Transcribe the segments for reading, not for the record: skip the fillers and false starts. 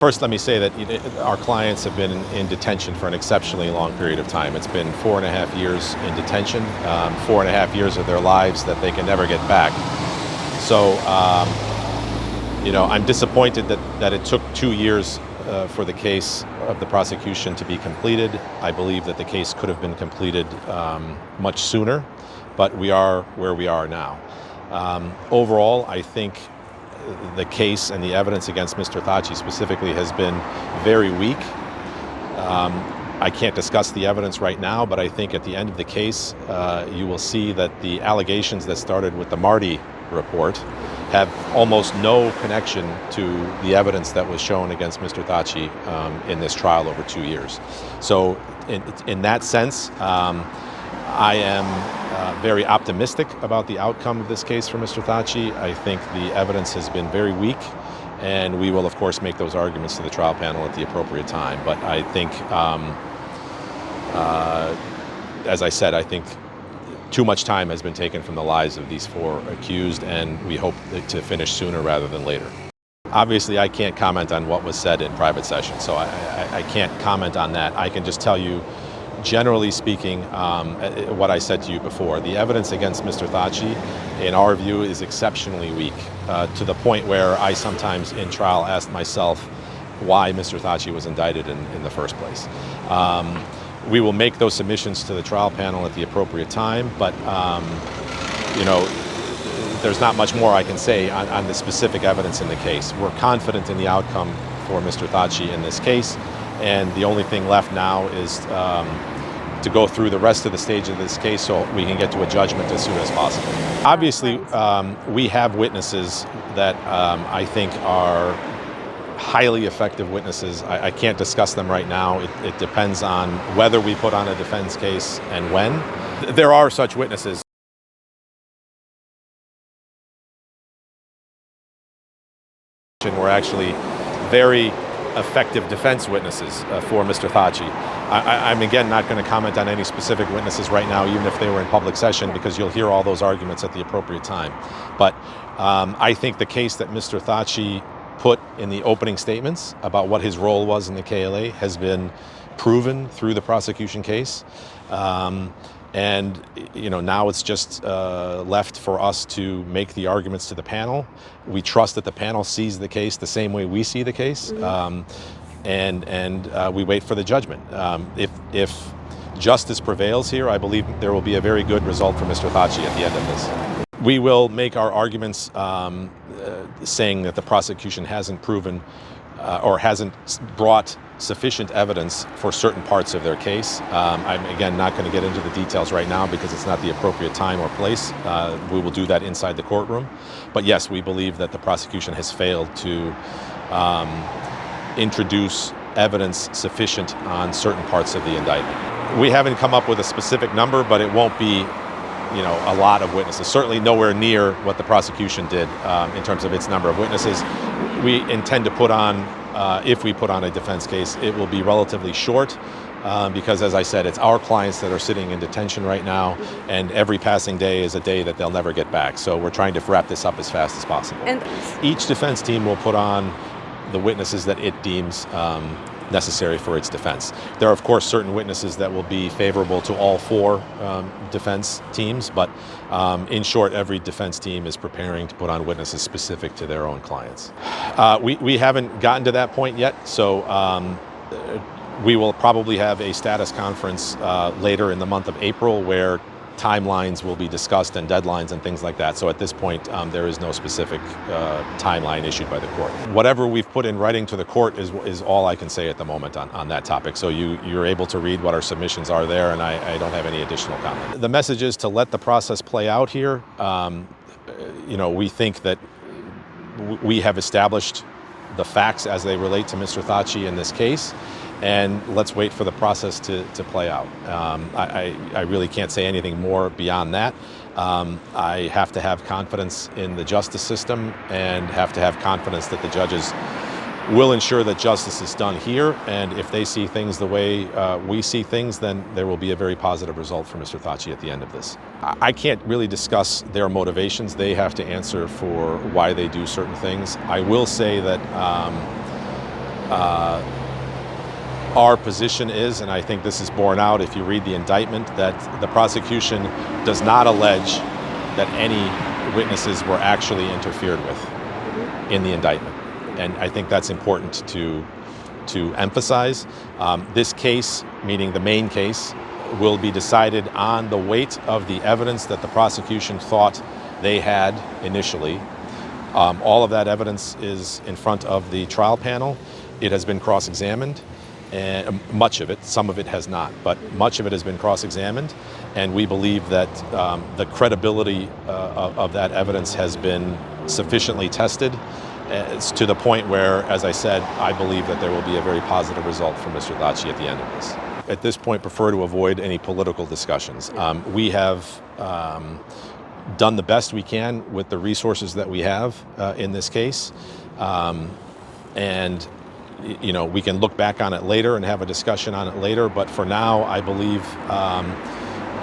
First, let me say that our clients have been in detention for an exceptionally long period of time. It's been 4.5 years in detention, 4.5 years of their lives that they can never get back. So, I'm disappointed that it took 2 years for the case of the prosecution to be completed. I believe that the case could have been completed much sooner, but we are where we are now. Overall, I think the case and the evidence against Mr. Thaçit specifically has been very weak. I can't discuss the evidence right now, but I think at the end of the case, you will see that the allegations that started with the Marty report have almost no connection to the evidence that was shown against Mr. Thaçit in this trial over 2 years. So in that sense, I am very optimistic about the outcome of this case for Mr. Thaçit. I think the evidence has been very weak, and we will, of course, make those arguments to the trial panel at the appropriate time. But I think, as I said, I think too much time has been taken from the lives of these 4 accused, and we hope to finish sooner rather than later. Obviously, I can't comment on what was said in private session, so I can't comment on that. I can just tell you, generally speaking, what I said to you before, the evidence against Mr. Thaçit, in our view, is exceptionally weak, to the point where I sometimes in trial asked myself why Mr. Thaçit was indicted in the first place. We will make those submissions to the trial panel at the appropriate time, but there's not much more I can say on the specific evidence in the case. We're confident in the outcome for Mr. Thaçit in this case, and the only thing left now is to go through the rest of the stage of this case so we can get to a judgment as soon as possible. Obviously, we have witnesses that I think are highly effective witnesses. I can't discuss them right now. It depends on whether we put on a defense case and when. There are such witnesses. We're actually very effective defense witnesses for Mr. Thaçit. I'm again not going to comment on any specific witnesses right now, even if they were in public session, because you'll hear all those arguments at the appropriate time. But I think the case that Mr. Thaçit put in the opening statements about what his role was in the KLA has been proven through the prosecution case. And now it's just left for us to make the arguments to the panel. We trust that the panel sees the case the same way we see the case, and we wait for the judgment. If justice prevails here, I believe there will be a very good result for Mr. Thaçit at the end of this. We will make our arguments saying that the prosecution hasn't proven or hasn't brought sufficient evidence for certain parts of their case. I'm again not going to get into the details right now because it's not the appropriate time or place. We will do that inside the courtroom. But yes, we believe that the prosecution has failed to introduce evidence sufficient on certain parts of the indictment. We haven't come up with a specific number, but it won't be a lot of witnesses. Certainly nowhere near what the prosecution did in terms of its number of witnesses. We intend to put on, if we put on a defense case, it will be relatively short because, as I said, it's our clients that are sitting in detention right now, and every passing day is a day that they'll never get back. So we're trying to wrap this up as fast as possible. And each defense team will put on the witnesses that it deems necessary for its defense. There are, of course, certain witnesses that will be favorable to all 4 defense teams, but in short, every defense team is preparing to put on witnesses specific to their own clients. We haven't gotten to that point yet, so we will probably have a status conference later in the month of April where timelines will be discussed and deadlines and things like that. So at this point, there is no specific timeline issued by the court. Whatever we've put in writing to the court is all I can say at the moment on that topic. So you're able to read what our submissions are there, and I don't have any additional comment. The message is to let the process play out here. We think that we have established the facts as they relate to Mr. Thaçit in this case, and let's wait for the process to play out. I really can't say anything more beyond that. I have to have confidence in the justice system and have to have confidence that the judges will ensure that justice is done here, and if they see things the way we see things, then there will be a very positive result for Mr. Thaçit at the end of this. I can't really discuss their motivations. They have to answer for why they do certain things. I will say that Our position is, and I think this is borne out if you read the indictment, that the prosecution does not allege that any witnesses were actually interfered with in the indictment. And I think that's important to emphasize. This case, meaning the main case, will be decided on the weight of the evidence that the prosecution thought they had initially. All of that evidence is in front of the trial panel. It has been cross-examined, and much of it, some of it has not, but much of it has been cross-examined, and we believe that the credibility of that evidence has been sufficiently tested. It's to the point where, as I said, I believe that there will be a very positive result for Mr. Thaçit at the end of this. At this point, prefer to avoid any political discussions. We have done the best we can with the resources that we have in this case, and you know, we can look back on it later and have a discussion on it later. But for now, I believe,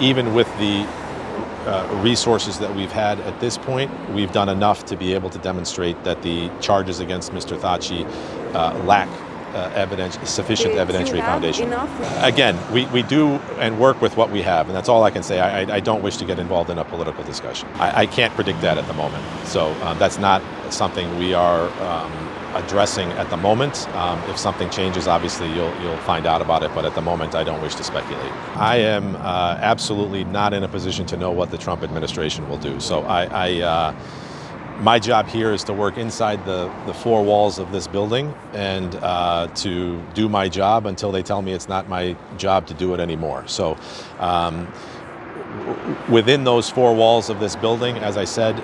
even with the resources that we've had at this point, we've done enough to be able to demonstrate that the charges against Mr. Thaçit lack sufficient evidentiary foundation. Again, we do and work with what we have, and that's all I can say. I don't wish to get involved in a political discussion. I can't predict that at the moment. So that's not something we are addressing at the moment. If something changes, obviously you'll find out about it, but at the moment I don't wish to speculate. I am absolutely not in a position to know what the Trump administration will do. So my job here is to work inside the four walls of this building and to do my job until they tell me it's not my job to do it anymore. So within those four walls of this building, as I said,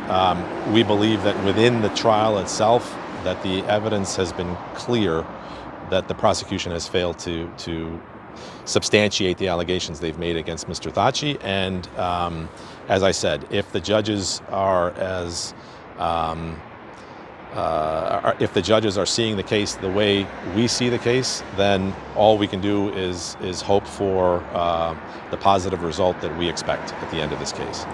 we believe that within the trial itself, that the evidence has been clear that the prosecution has failed to substantiate the allegations they've made against Mr. Thaçit. And as I said, if the judges are if the judges are seeing the case the way we see the case, then all we can do is hope for the positive result that we expect at the end of this case.